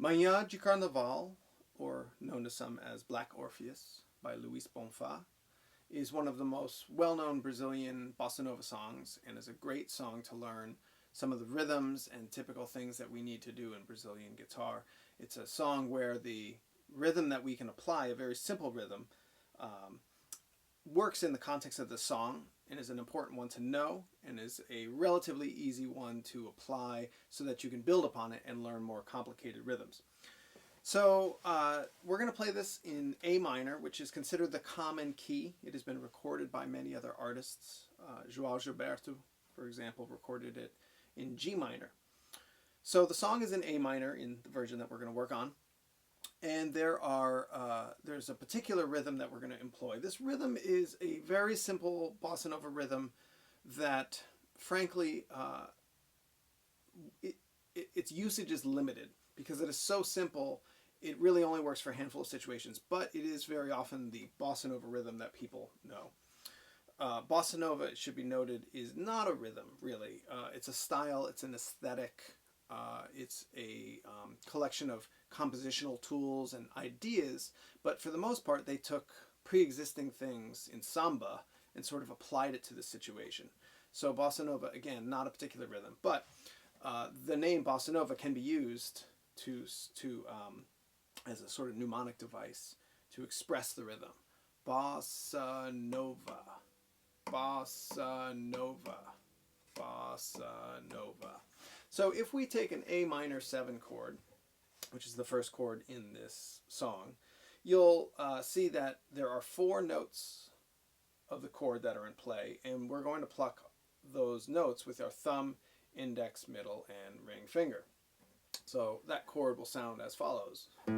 Manhã de Carnaval, or known to some as Black Orpheus by Luis Bonfa, is one of the most well-known Brazilian bossa nova songs and is a great song to learn some of the rhythms and typical things that we need to do in Brazilian guitar. It's a song where the rhythm that we can apply, a very simple rhythm, works in the context of the song and is an important one to know and is a relatively easy one to apply so that you can build upon it and learn more complicated rhythms. So we're going to play this in A minor, which is considered the common key. It has been recorded by many other artists. João Gilberto, for example, recorded it in G minor. So the song is in A minor in the version that we're going to work on. And there's a particular rhythm that we're going to employ. This rhythm is a very simple bossa nova rhythm that, frankly, its usage is limited because it is so simple. It really only works for a handful of situations, but it is very often the bossa nova rhythm that people know. Bossa nova, it should be noted, is not a rhythm, really. It's a style, it's an aesthetic, it's a collection of compositional tools and ideas, but for the most part they took pre-existing things in samba and sort of applied it to the situation. So bossa nova, again, not a particular rhythm, but the name bossa nova can be used to as a sort of mnemonic device to express the rhythm. Bossa nova, bossa nova, bossa nova. So if we take an A minor 7 chord, which is the first chord in this song, you'll see that there are 4 notes of the chord that are in play, and we're going to pluck those notes with our thumb, index, middle, and ring finger. So that chord will sound as follows, if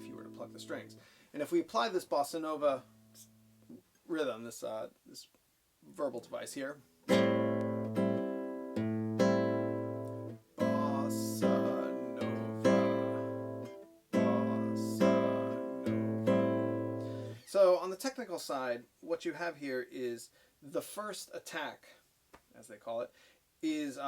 you were to pluck the strings. And if we apply this bossa nova rhythm, this verbal device here, so on the technical side, what you have here is the first attack, as they call it, is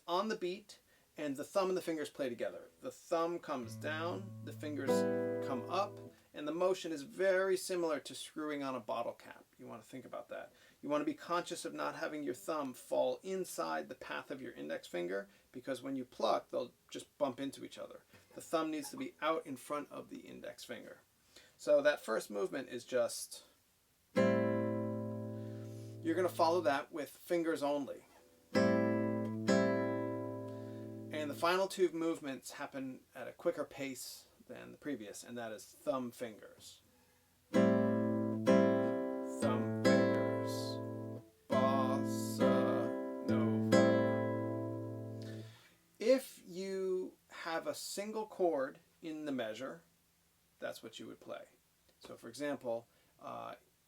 on the beat, and the thumb and the fingers play together. The thumb comes down, the fingers come up, and the motion is very similar to screwing on a bottle cap. You want to think about that. You want to be conscious of not having your thumb fall inside the path of your index finger, because when you pluck, they'll just bump into each other. The thumb needs to be out in front of the index finger. So that first movement is just, you're going to follow that with fingers only. And the final 2 movements happen at a quicker pace than the previous, and that is thumb fingers. Thumb fingers. Bossa nova. If you have a single chord in the measure, that's what you would play. So for example,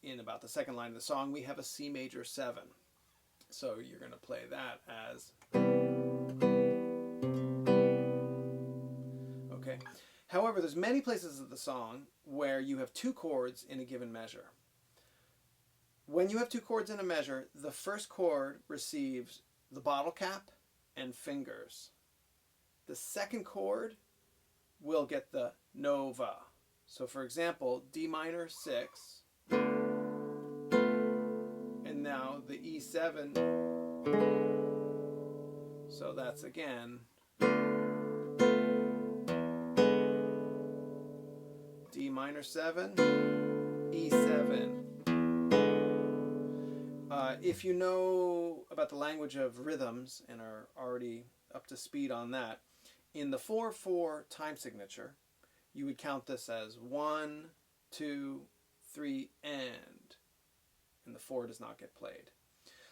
in about the second line of the song, we have a C major 7. So you're going to play that as, okay. However, there's many places of the song where you have 2 chords in a given measure. When you have 2 chords in a measure, the first chord receives the bottle cap and fingers. The second chord will get the nova. So for example, D minor 6, and now the E7, so that's again D minor 7, E7. If you know about the language of rhythms and are already up to speed on that, in the 4/4 time signature, you would count this as 1, 2, 3, and the 4 does not get played.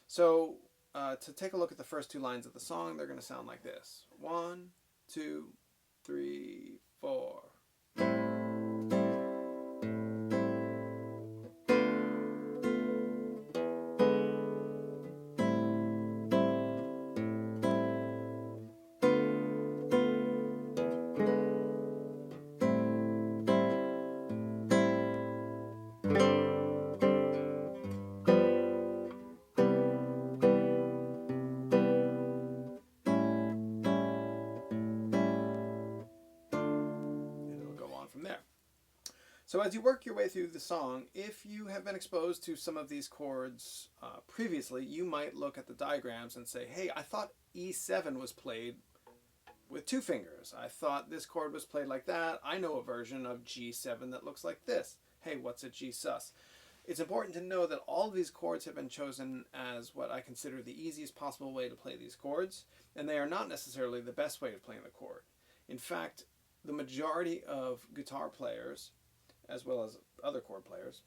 So to take a look at the first 2 lines of the song, they're going to sound like this. 1, 2, 3, 4. So as you work your way through the song, if you have been exposed to some of these chords previously, you might look at the diagrams and say, hey, I thought E7 was played with 2 fingers. I thought this chord was played like that. I know a version of G7 that looks like this. Hey, what's a G sus? It's important to know that all of these chords have been chosen as what I consider the easiest possible way to play these chords, and they are not necessarily the best way of playing the chord. In fact, the majority of guitar players, as well as other chord players,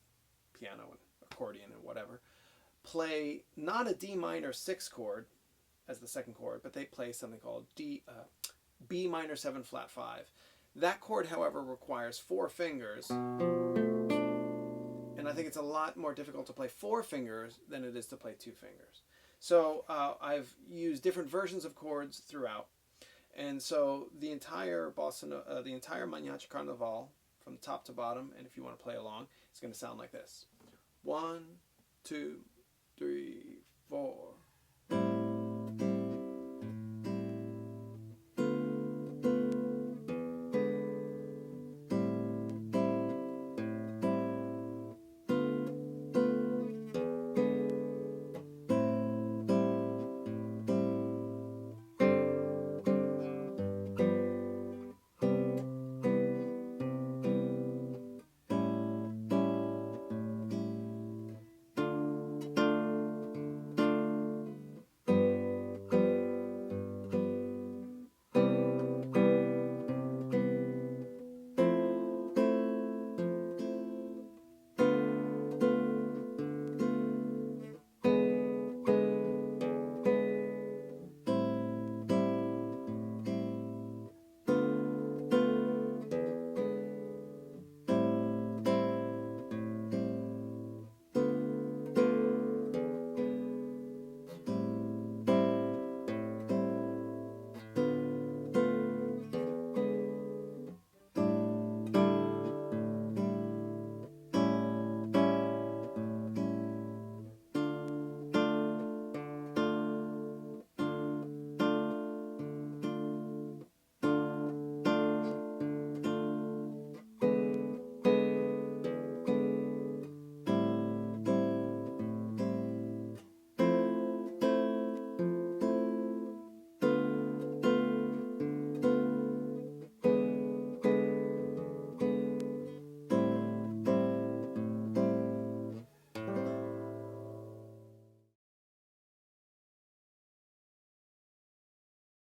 piano and accordion and whatever, play not a D minor 6 chord as the second chord, but they play something called B minor 7 flat 5. That chord, however, requires 4 fingers, and I think it's a lot more difficult to play 4 fingers than it is to play 2 fingers. So I've used different versions of chords throughout, and so the entire Manhã Carnaval, from top to bottom, and if you want to play along, it's going to sound like this. 1, 2, 3, 4.